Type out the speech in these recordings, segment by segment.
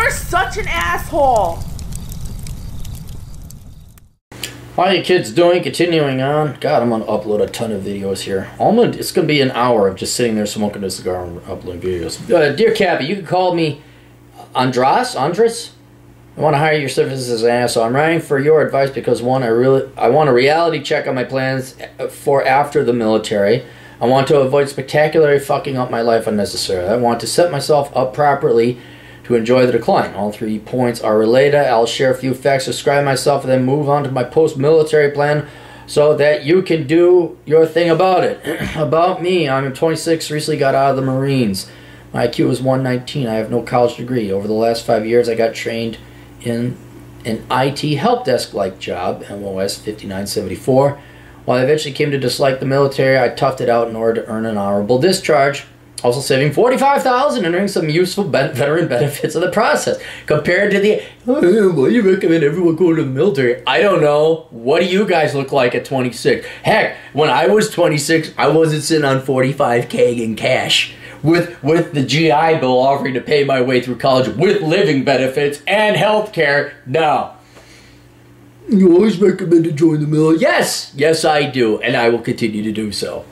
You're such an asshole. How are you kids doing? Continuing on. God, I'm going to upload a ton of videos here. It's going to be an hour of just sitting there smoking a cigar and uploading videos. Dear Cappy, you can call me Andras. I want to hire your services as an asshole. I'm writing for your advice because, one, I want a reality check on my plans for after the military. I want to avoid spectacularly fucking up my life unnecessarily. I want to set myself up properly to enjoy the decline. All 3 points are related. I'll share a few facts, describe myself, and then move on to my post-military plan so that you can do your thing about it. About me, I'm 26, recently got out of the Marines. My IQ is 119. I have no college degree. Over the last 5 years, I got trained in an IT help desk-like job, MOS 5974. While I eventually came to dislike the military, I toughed it out in order to earn an honorable discharge, also saving $45,000 and earning some useful veteran benefits in the process. Compared to the, why do you recommend everyone go to the military? I don't know. What do you guys look like at 26? Heck, when I was 26, I wasn't sitting on $45K in cash. With the GI Bill offering to pay my way through college with living benefits and health care. No. You always recommend to join the military? Yes I do, and I will continue to do so.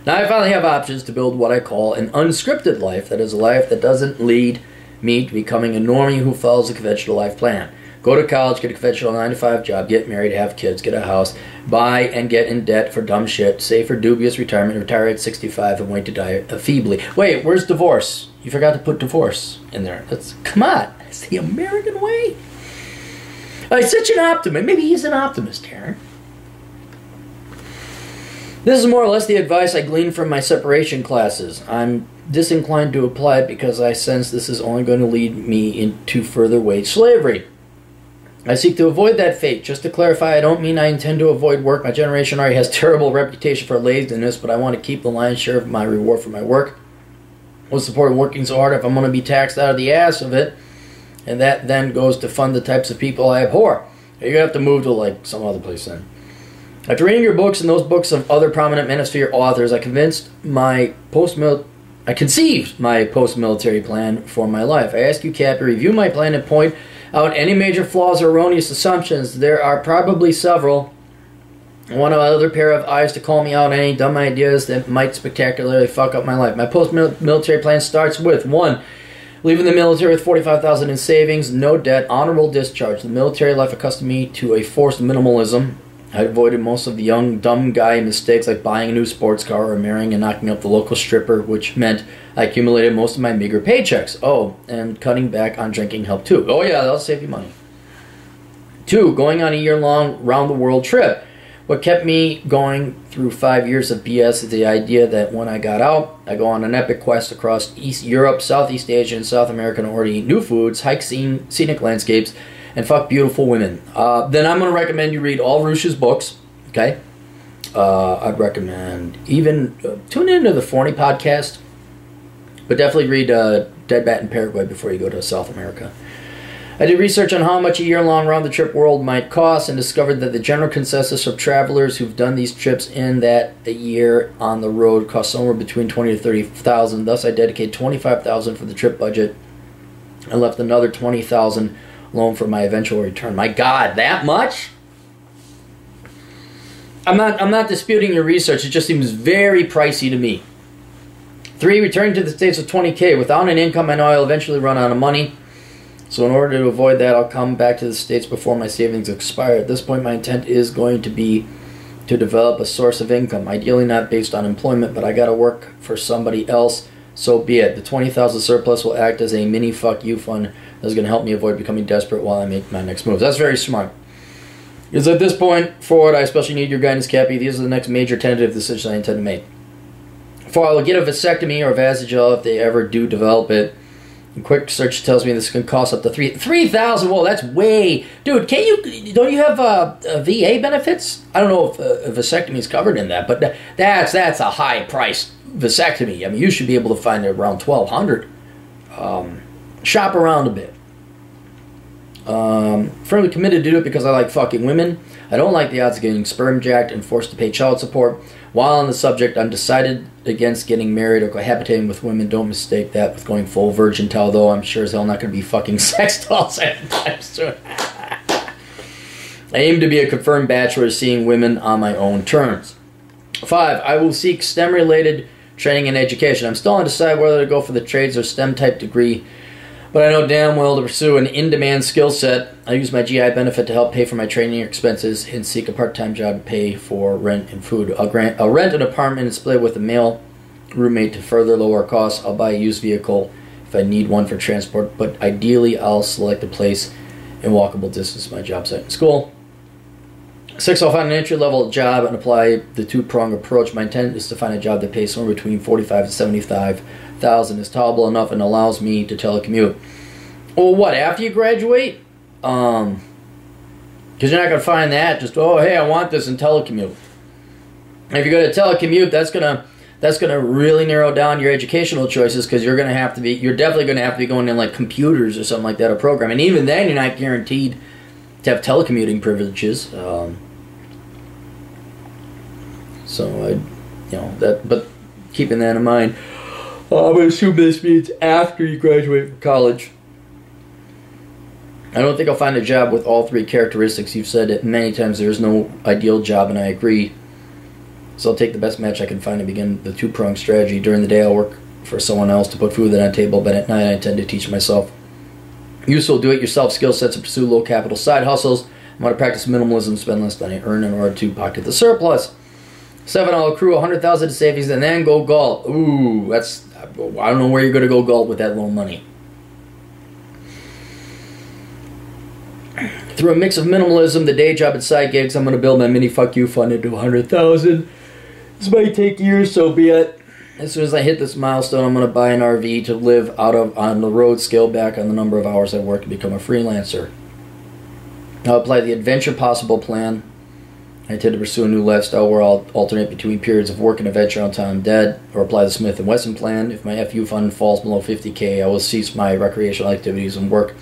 Now I finally have options to build what I call an unscripted life, that is a life that doesn't lead me to becoming a normie who follows a conventional life plan. Go to college, get a conventional 9-to-5 job, get married, have kids, get a house, buy and get in debt for dumb shit, save for dubious retirement, retire at 65, and wait to die feebly. Wait, where's divorce? You forgot to put divorce in there. Come on, that's the American way. He's such an optimist. Maybe he's an optimist, Karen. This is more or less the advice I gleaned from my separation classes. I'm disinclined to apply it because I sense this is only going to lead me into further wage slavery. I seek to avoid that fate. Just to clarify, I don't mean I intend to avoid work. My generation already has terrible reputation for laziness, but I want to keep the lion's share of my reward for my work. What's the point of working so hard if I'm going to be taxed out of the ass of it? And that then goes to fund the types of people I abhor. You're going to have to move to like some other place then. After reading your books and those books of other prominent manosphere authors, I conceived my post-military plan for my life. I ask you, Cappy, review my plan and point out any major flaws or erroneous assumptions. There are probably several. I want another pair of eyes to call me out on any dumb ideas that might spectacularly fuck up my life. My post-military plan starts with 1. Leaving the military with $45,000 in savings, no debt, honorable discharge. The military life accustomed me to a forced minimalism. I avoided most of the young, dumb guy mistakes like buying a new sports car or marrying and knocking up the local stripper, which meant I accumulated most of my meager paychecks. Oh, and cutting back on drinking helped too. Oh yeah, that'll save you money. 2, going on a year-long round-the-world trip. What kept me going through 5 years of BS is the idea that when I got out, I go on an epic quest across East Europe, Southeast Asia, and South America in order to eat new foods, hike scenic landscapes, and fuck beautiful women. Then I'm going to recommend you read all Rush's books, okay? I'd recommend even tune into the Forney podcast, but definitely read Dead Bat in Paraguay before you go to South America. I did research on how much a year-long round-the-trip world might cost and discovered that the general consensus of travelers who've done these trips in that a year on the road cost somewhere between $20,000 to $30,000. Thus, I dedicated $25,000 for the trip budget and left another $20,000 alone for my eventual return. My God, that much? I'm not disputing your research. It just seems very pricey to me. 3, returning to the States with $20K. Without an income, I know I'll eventually run out of money. So in order to avoid that, I'll come back to the States before my savings expire. At this point, my intent is going to be to develop a source of income, ideally not based on employment, but I gotta work for somebody else, so be it. The $20,000 surplus will act as a mini fuck you fund that's gonna help me avoid becoming desperate while I make my next moves. That's very smart. Because at this point forward, I especially need your guidance, Cappy. These are the next major tentative decisions I intend to make. For I will get a vasectomy or vasogel if they ever do develop it. And quick search tells me this can cost up to $3,000. Whoa, that's way, dude. Don't you have VA benefits? I don't know if a vasectomy is covered in that, but that's a high price vasectomy. I mean, you should be able to find it around $1,200. Shop around a bit. Firmly committed to do it because I like fucking women. I don't like the odds of getting sperm jacked and forced to pay child support. While on the subject, I'm decided against getting married or cohabitating with women. Don't mistake that with going full virgin tell, though I'm sure as hell not going to be fucking sex dolls anytime soon. I aim to be a confirmed bachelor, seeing women on my own terms. 5. I will seek STEM-related training and education. I'm still undecided whether to go for the trades or STEM-type degree, but I know damn well to pursue an in-demand skill set. I use my GI benefit to help pay for my training expenses and seek a part-time job to pay for rent and food. I'll rent an apartment and split with a male roommate to further lower costs. I'll buy a used vehicle if I need one for transport, but ideally I'll select a place in walkable distance to my job site and school. 6. I'll find an entry-level job and apply the two-prong approach. My intent is to find a job that pays somewhere between $45,000 and $75,000. Is tolerable enough and allows me to telecommute. Well, what, after you graduate? Because you're not going to find that just, oh, hey, I want this, and telecommute. If you're going to telecommute, that's gonna really narrow down your educational choices, because you're definitely going to have to be going in like computers or something like that, a program. And even then, you're not guaranteed to have telecommuting privileges. But keeping that in mind, I'm going to assume this means after you graduate from college. I don't think I'll find a job with all three characteristics. You've said it many times, there's no ideal job, and I agree. So I'll take the best match I can find and begin the two-pronged strategy. During the day, I'll work for someone else to put food on the table, but at night I intend to teach myself useful do-it-yourself skill sets and pursue low-capital side hustles. I'm going to practice minimalism, spend less than I earn in order to pocket the surplus. 7. I'll accrue $100,000 in savings and then go gulp. Ooh, I don't know where you're going to go gulp with that little money. Through a mix of minimalism, the day job, and side gigs, I'm going to build my mini fuck you fund into $100,000. This might take years, so be it. As soon as I hit this milestone, I'm going to buy an RV to live out of on the road, scale back on the number of hours I work, and become a freelancer. I'll apply the Adventure Possible plan. I intend to pursue a new lifestyle where I'll alternate between periods of work and adventure until I'm dead, or apply the Smith & Wesson plan. If my FU fund falls below $50,000, I will cease my recreational activities and work.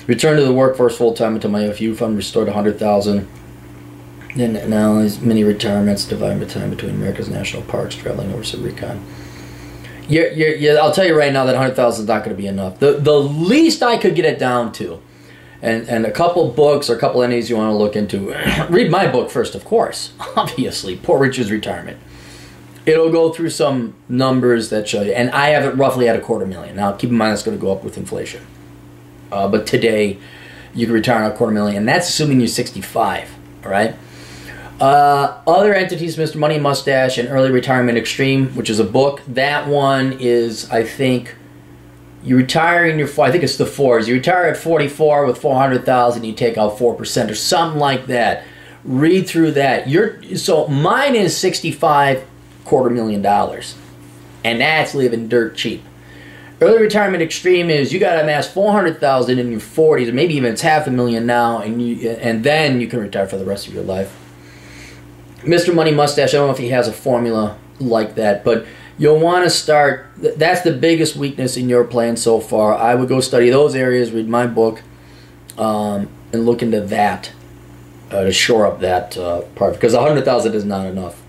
Return to the workforce full-time until my FU fund restored to $100,000. Then analyze mini retirements, divide my time between America's national parks, traveling over Recon. I'll tell you right now that $100,000 is not going to be enough. The least I could get it down to, and a couple books or a couple entities you want to look into. Read my book first, of course. Obviously, Poor Rich's Retirement. It'll go through some numbers that show you, and I have it roughly at $250,000. Now, keep in mind that's going to go up with inflation. But today, you can retire on $250,000, and that's assuming you're 65. All right. Other entities, Mr. Money Mustache and Early Retirement Extreme, which is a book. That one is, I think, you retire in your, I think it's the 4s. You retire at 44 with $400,000. You take out 4% or something like that. Read through that. So mine is 65, $250,000, and that's living dirt cheap. Early Retirement Extreme is you got to amass $400,000 in your 40s, or maybe even it's $500,000 now, and then you can retire for the rest of your life. Mr. Money Mustache, I don't know if he has a formula like that, but you'll want to start, that's the biggest weakness in your plan so far. I would go study those areas, read my book, and look into that to shore up that part, because $100,000 is not enough.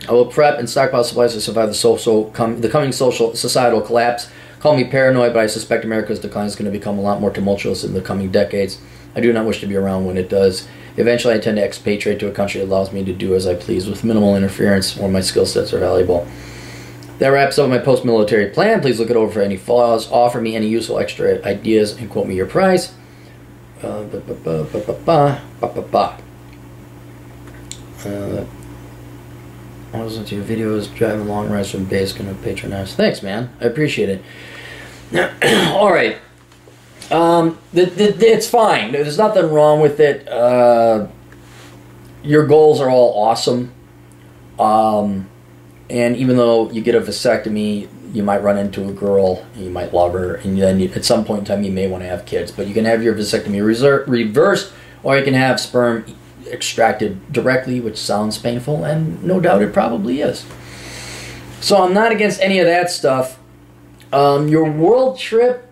I will prep and stockpile supplies to survive the coming societal collapse. Call me paranoid, but I suspect America's decline is going to become a lot more tumultuous in the coming decades. I do not wish to be around when it does. Eventually, I intend to expatriate to a country that allows me to do as I please with minimal interference, where my skill sets are valuable. That wraps up my post-military plan. Please look it over for any flaws. Offer me any useful extra ideas and quote me your price. I was into your videos, driving long rides from base, gonna patronize. Thanks, man. I appreciate it. All right. It's fine. There's nothing wrong with it. Your goals are all awesome. And even though you get a vasectomy, you might run into a girl, you might love her, and then at some point in time you may want to have kids. But you can have your vasectomy reversed, or you can have sperm extracted directly, which sounds painful, and no doubt it probably is. So I'm not against any of that stuff. Your world trip,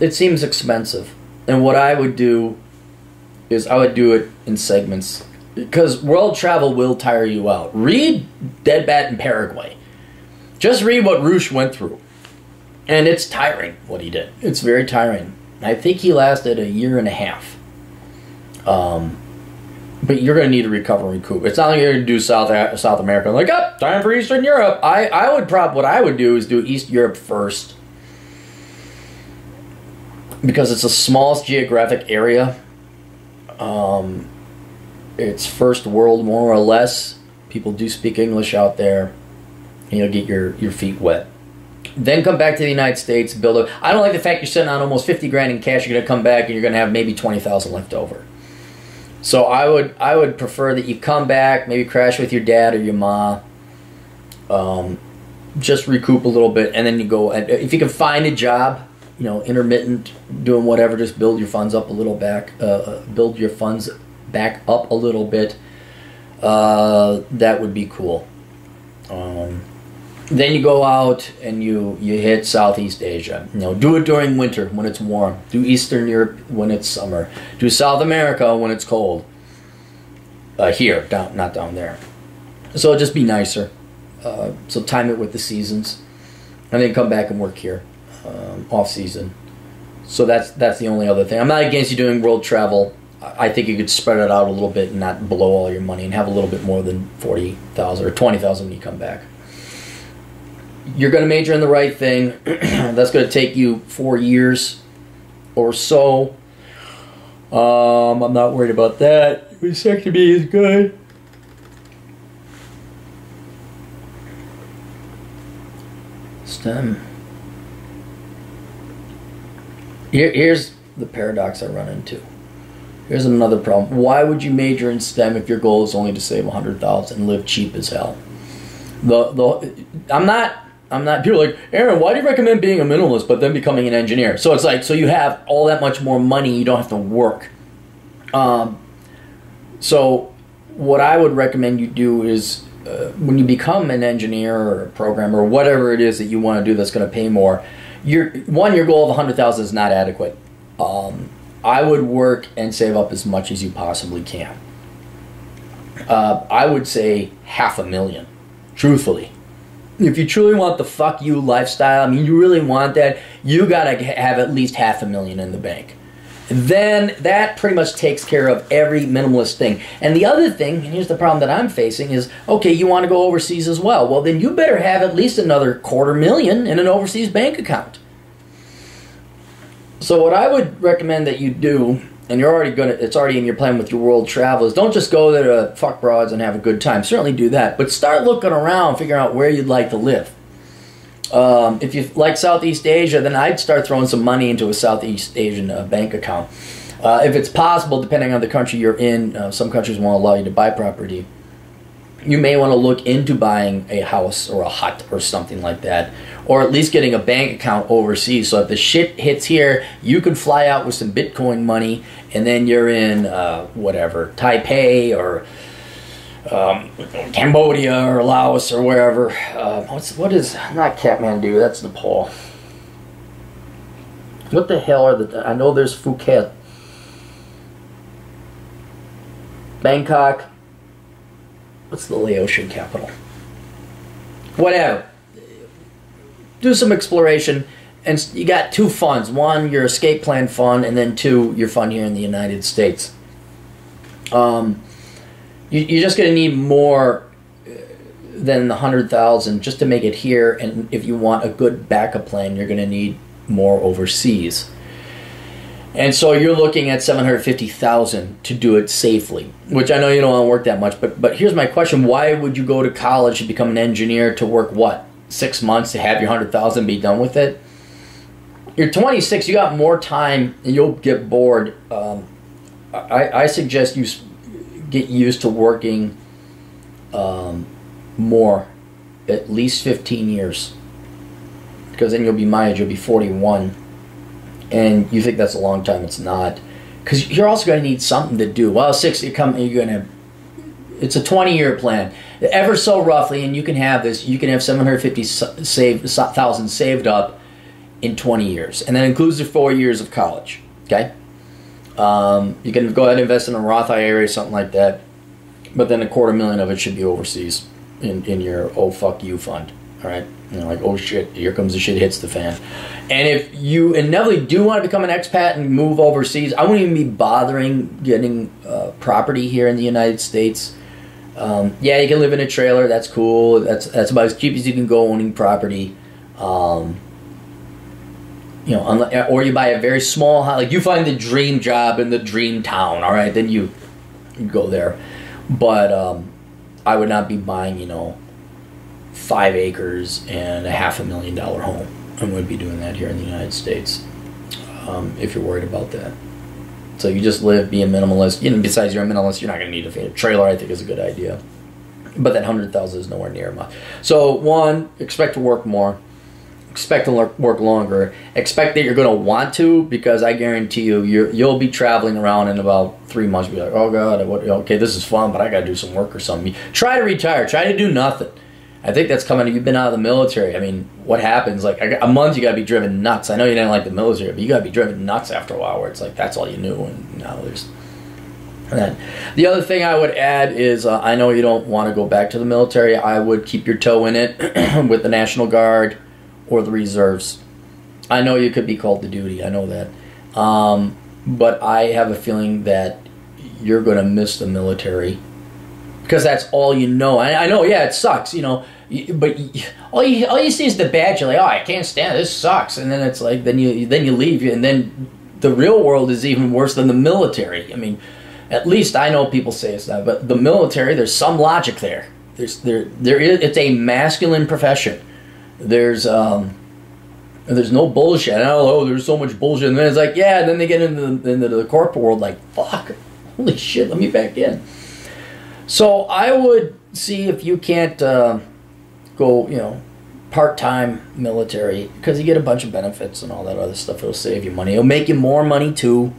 it seems expensive. And what I would do is I would do it in segments. Because world travel will tire you out. Read Dead Bat in Paraguay. Just read what Roosh went through. And it's tiring what he did. It's very tiring. I think he lasted a year and a half. But you're going to need to recover and recoup. It's not like you're going to do South America. Like, oh, time for Eastern Europe. What I would do is do East Europe first. Because it's the smallest geographic area. It's first world, more or less. People do speak English out there. And you'll get your feet wet. Then come back to the United States, build up. I don't like the fact you're sitting on almost 50 grand in cash. You're going to come back and you're going to have maybe 20,000 left over. So I would prefer that you come back, maybe crash with your dad or your ma. Just recoup a little bit, and then you go. And if you can find a job, you know, intermittent, doing whatever, just build your funds up a little back. Build your funds back up a little bit. That would be cool. Then you go out and you hit Southeast Asia. You know, do it during winter when it's warm. Do Eastern Europe when it's summer. Do South America when it's cold. Here, not down there. So just be nicer. So time it with the seasons, and then come back and work here, off season. So that's the only other thing. I'm not against you doing world travel. I think you could spread it out a little bit and not blow all your money and have a little bit more than 40,000 or 20,000 when you come back. You're going to major in the right thing. That's going to take you 4 years or so. I'm not worried about that. Vasectomy is good. STEM. Here's the paradox I run into. Here's another problem. Why would you major in STEM if your goal is only to save 100,000 and live cheap as hell? I'm not. People are like, Aaron, why do you recommend being a minimalist but then becoming an engineer? So it's like, so you have all that much more money, you don't have to work. So what I would recommend you do is when you become an engineer or a programmer or whatever it is that you want to do that's going to pay more, your goal of 100,000 is not adequate. I would work and save up as much as you possibly can. I would say $500,000, truthfully. If you truly want the fuck you lifestyle, I mean, you really want that, you gotta have at least $500,000 in the bank. Then that pretty much takes care of every minimalist thing. And the other thing, and here's the problem that I'm facing, is, okay, you want to go overseas as well. Well, then you better have at least another $250,000 in an overseas bank account. So what I would recommend that you do, and it's already in your plan with your world travel, is don't just go there to fuck broads and have a good time. Certainly do that, but start looking around, figuring out where you'd like to live. If you like Southeast Asia, then I'd start throwing some money into a Southeast Asian bank account. If it's possible, depending on the country you're in, some countries won't allow you to buy property. You may want to look into buying a house or a hut or something like that, or at least getting a bank account overseas. So if the shit hits here, you can fly out with some Bitcoin money, and then you're in whatever, Taipei or Cambodia or Laos or wherever. What is not Kathmandu? That's Nepal. What the hell are I know there's Phuket, Bangkok. What's the Laotian capital? Whatever. Do some exploration, and you got two funds. One, your escape plan fund, and then two, your fund here in the United States. You're just going to need more than the 100,000 just to make it here, and if you want a good backup plan, you're going to need more overseas. And so you're looking at 750,000 to do it safely, which I know you don't want to work that much, but here's my question. Why would you go to college to become an engineer to work, what, 6 months to have your 100,000 be done with it? You're 26, you got more time, and you'll get bored. I suggest you get used to working more, at least 15 years, because then you'll be my age, you'll be 41. And you think that's a long time. It's not, because you're also going to need something to do. Well, it's a 20-year plan, ever so roughly, and you can have this. You can have 750,000 saved up, in 20 years. And that includes the 4 years of college. Okay? You can go ahead and invest in a Roth IRA or something like that. But then $250,000 of it should be overseas in your oh fuck you fund. Alright? Like, oh shit, here comes the shit hits the fan. And if you inevitably do want to become an expat and move overseas, I wouldn't even be bothering getting property here in the United States. Yeah, you can live in a trailer. That's cool. That's about as cheap as you can go owning property. Or you buy a very small house. Like, you find the dream job in the dream town. All right, then you go there. But I would not be buying 5 acres and a $500,000 home. I wouldn't be doing that here in the United States. If you're worried about that. So you just live, be a minimalist. Besides you're a minimalist, you're not going to need a trailer, I think is a good idea. But that $100,000 is nowhere near enough. So, one, expect to work more. Expect to work longer. Expect that you're going to want to, because I guarantee you'll be traveling around in about 3 months. Be like, oh God, okay, this is fun, but I got to do some work or something. Try to retire. Try to do nothing. I think that's coming. You've been out of the military. I mean, what happens? Like, a month you got to be driven nuts. I know you didn't like the military, but you got to be driven nuts after a while, where it's like that's all you knew, and now there's. And then the other thing I would add is, I know you don't want to go back to the military. I would keep your toe in it with the National Guard or the reserves. I know you could be called to duty. I know that, but I have a feeling that you're going to miss the military. Because that's all you know. I know, yeah, it sucks, but all you see is the badge. You're like, oh, I can't stand it. This sucks. And then it's like, then you leave, and then the real world is even worse than the military. I mean, at least I know people say it's not, but the military, there's some logic there. There is. It's a masculine profession. There's no bullshit. I know, oh, there's so much bullshit, and then it's like, yeah. And then they get into the corporate world, like, fuck, holy shit, let me back in. So I would see if you can't go, part-time military, because you get a bunch of benefits and all that other stuff. It'll save you money. It'll make you more money too.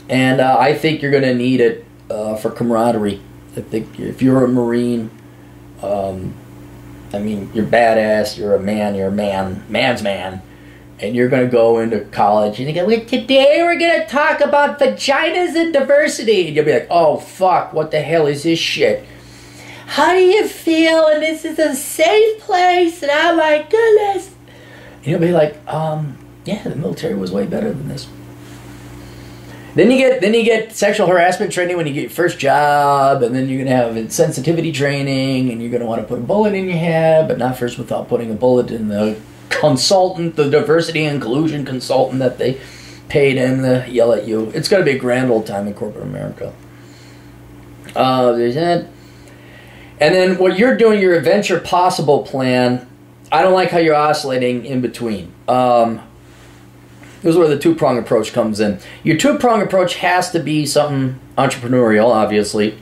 And I think you're going to need it for camaraderie. I think if you're a Marine, you're badass. You're a man. Man's man. And you're going to go into college, and you go, today we're going to talk about vaginas and diversity. And you'll be like, oh, fuck, what the hell is this shit? How do you feel? And this is a safe place. And oh, my goodness. And you'll be like, yeah, the military was way better than this. Then you get sexual harassment training when you get your first job, and then you're going to have sensitivity training, and you're going to want to put a bullet in your head, but not first without putting a bullet in the diversity and inclusion consultant that they paid in to yell at you. It's going to be a grand old time in corporate America. There's that. And then what you're doing, your Adventure Possible plan, I don't like how you're oscillating in between. This is where the two-prong approach comes in. Your two-prong approach has to be something entrepreneurial, obviously,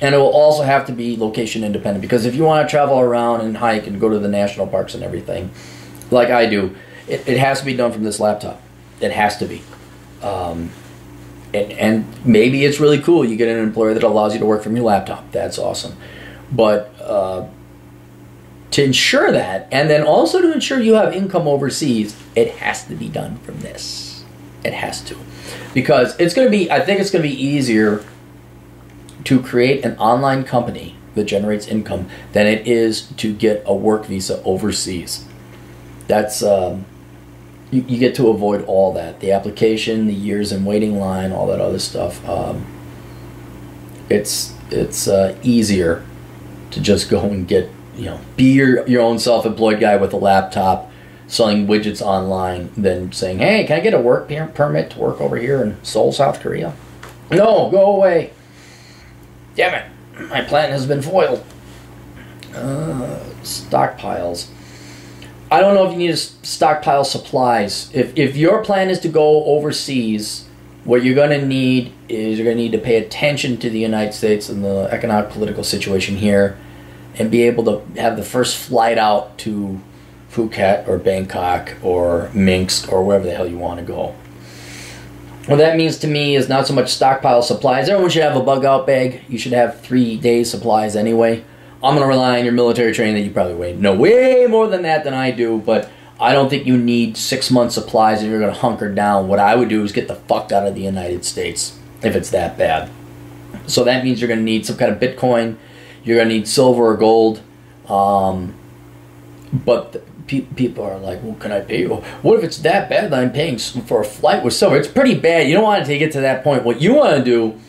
and it will also have to be location independent, because if you want to travel around and hike and go to the national parks and everything, like I do, it has to be done from this laptop. It has to be. And maybe it's really cool. You get an employer that allows you to work from your laptop. That's awesome. But to ensure that, and then also to ensure you have income overseas, it has to be done from this. It has to. Because I think it's going to be easier to create an online company that generates income than it is to get a work visa overseas. That's you get to avoid all that, the application, the years in waiting line, all that other stuff. It's easier to just go and get, be your own self-employed guy with a laptop selling widgets online than saying, hey, can I get a work permit to work over here in Seoul, South Korea? No, go away. Damn it, my plan has been foiled. Stockpiles. I don't know if you need to stockpile supplies. If your plan is to go overseas, what you're going to need is you're going to need to pay attention to the United States and the economic political situation here, and be able to have the first flight out to Phuket or Bangkok or Minsk or wherever the hell you want to go. What that means to me is not so much stockpile supplies. Everyone should have a bug out bag. You should have 3 days supplies anyway. I'm going to rely on your military training that you probably know way more than that than I do, but I don't think you need 6 months supplies and you're going to hunker down. What I would do is get the fuck out of the United States if it's that bad. So that means you're going to need some kind of Bitcoin. You're going to need silver or gold. But people are like, well, can I pay you? What if it's that bad that I'm paying for a flight with silver? It's pretty bad. You don't want to take it to that point. What you want to do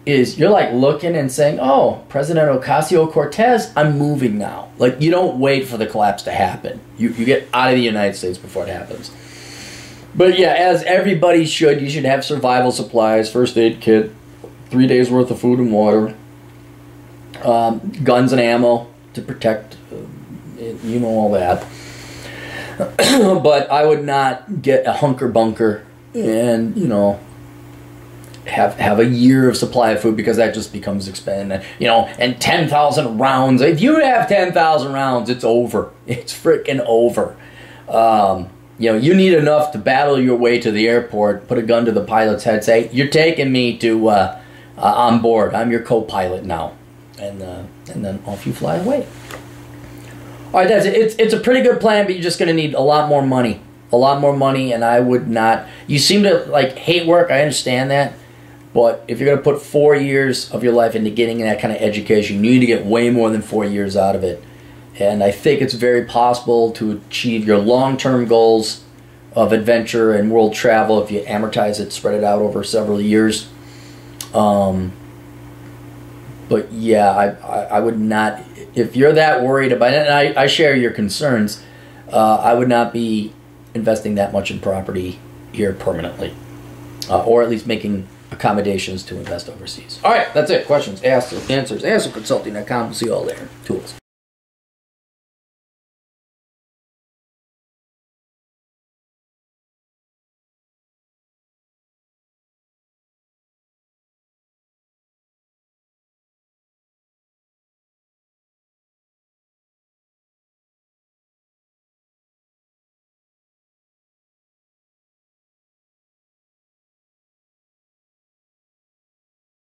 is you're like looking and saying, oh, President Ocasio-Cortez, I'm moving now. Like, you don't wait for the collapse to happen. You get out of the United States before it happens. But yeah, as everybody should, you should have survival supplies, first aid kit, 3 days worth of food and water, guns and ammo to protect, you know, all that. But I would not get a hunker bunker and, you know, have a year of supply of food, because that just becomes expensive. You know, and 10,000 rounds. If you have 10,000 rounds, it's over. It's freaking over. You know, you need enough to battle your way to the airport, put a gun to the pilot's head, say, you're taking me to on board. I'm your co-pilot now. And then off you fly away. All right, that's it. It's a pretty good plan, but you're just going to need a lot more money. A lot more money, and I would not... You seem to, like, hate work. I understand that. But if you're going to put 4 years of your life into getting that kind of education, you need to get way more than 4 years out of it. And I think it's very possible to achieve your long-term goals of adventure and world travel if you amortize it, spread it out over several years. But yeah, I would not... If you're that worried about it, and I share your concerns, I would not be investing that much in property here permanently. Or at least making accommodations to invest overseas. All right, that's it. Questions, answers, AstroConsulting.com. We'll see you all there. Tools.